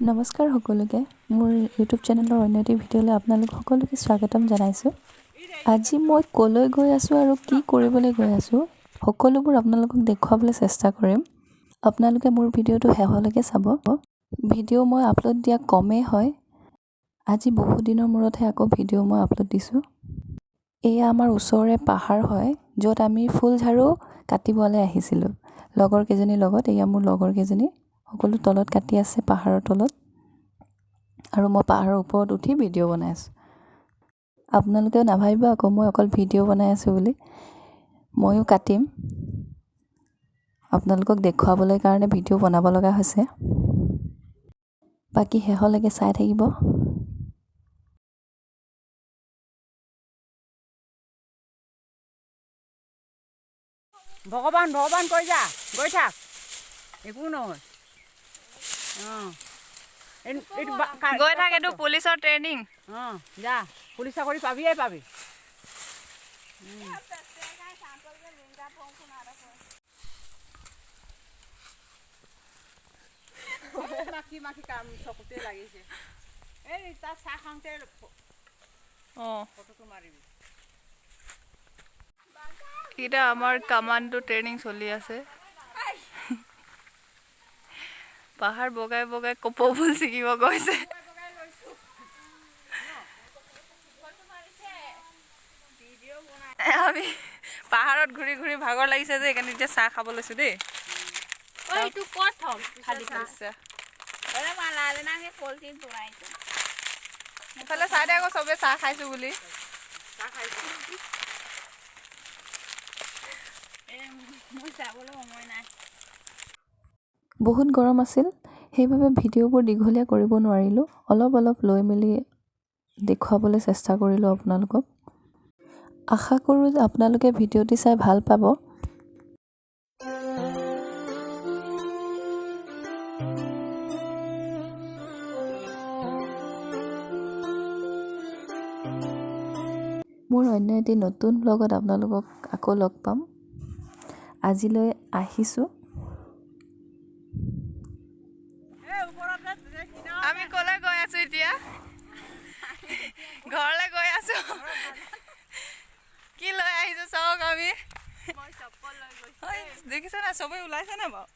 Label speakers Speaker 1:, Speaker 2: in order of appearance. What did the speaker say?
Speaker 1: নমস্কাৰ সকলোকে মোৰ ইউটিউব চেনেলৰ অন্য এটি ভিডিঅ'লৈ আপোনালোক সকলোকে স্বাগতম জনাইছোঁ। আজি মই ক'লৈ গৈ আছোঁ আৰু কি কৰিবলৈ গৈ আছোঁ সকলোবোৰ আপোনালোকক দেখুৱাবলৈ চেষ্টা কৰিম। আপোনালোকে মোৰ ভিডিঅ'টো শেষলৈকে চাব। ভিডিঅ' মই আপলোড দিয়া কমেই হয়, আজি বহু দিনৰ মূৰতহে আকৌ ভিডিঅ' মই আপলোড দিছোঁ। এয়া আমাৰ ওচৰৰে পাহাৰ হয়, য'ত আমি ফুল ঝাৰু কাটিবলৈ আহিছিলোঁ লগৰ কেইজনীৰ লগত। এয়া মোৰ লগৰ কেইজনী সকলো তলত কাটি আছে পাহাৰৰ তলত, আৰু মই পাহাৰৰ ওপৰত উঠি ভিডিঅ' বনাই আছোঁ। আপোনালোকেও নাভাবিব আকৌ মই অকল ভিডিঅ' বনাই আছোঁ বুলি, ময়ো কাটিম। আপোনালোকক দেখুৱাবলৈ কাৰণে ভিডিঅ' বনাব লগা হৈছে। বাকী শেষলৈকে চাই থাকিব।
Speaker 2: ভগৱান ভগৱান কৈ যা, গৈ থাক, একো নহয়।
Speaker 3: গৈ থাক, এইটো পুলিচৰ ট্ৰেইনিং।
Speaker 2: যা, পুলিচ চাকৰি পাবিয়ে পাবি। চকুতে লাগিছে এই তাত চাহ খাওঁতে ফটোটো মাৰিবি।
Speaker 3: এতিয়া আমাৰ কামাণ্ডো ট্ৰেইনিং চলি আছে। পাহাৰ বগাই বগাই কপৌ ফুল ছিঙিব গৈছে। আমি পাহাৰত ঘূৰি ঘূৰি ভাগৰ লাগিছে যে সেইকাৰণে এতিয়া চাহ খাব লৈছোঁ দেই। এইফালে চাই দে আকৌ চবে চাহ খাইছোঁ বুলি।
Speaker 1: বহুত গৰম আছিল, সেইবাবে ভিডিঅ'বোৰ দীঘলীয়া কৰিব নোৱাৰিলোঁ। অলপ অলপ লৈ মেলি দেখুৱাবলৈ চেষ্টা কৰিলোঁ আপোনালোকক। আশা কৰোঁ যে আপোনালোকে ভিডিঅ'টি চাই ভাল পাব। মোৰ অন্য এটি নতুন ব্লগত আপোনালোকক আকৌ লগ পাম। আজিলৈ আহিছোঁ।
Speaker 3: আমি ক'লৈ গৈ আছোঁ এতিয়া? ঘৰলৈ গৈ আছোঁ। কি লৈ আহিছোঁ চাওক আমি। দেখিছে না, চবেই ওলাইছে না বাৰু?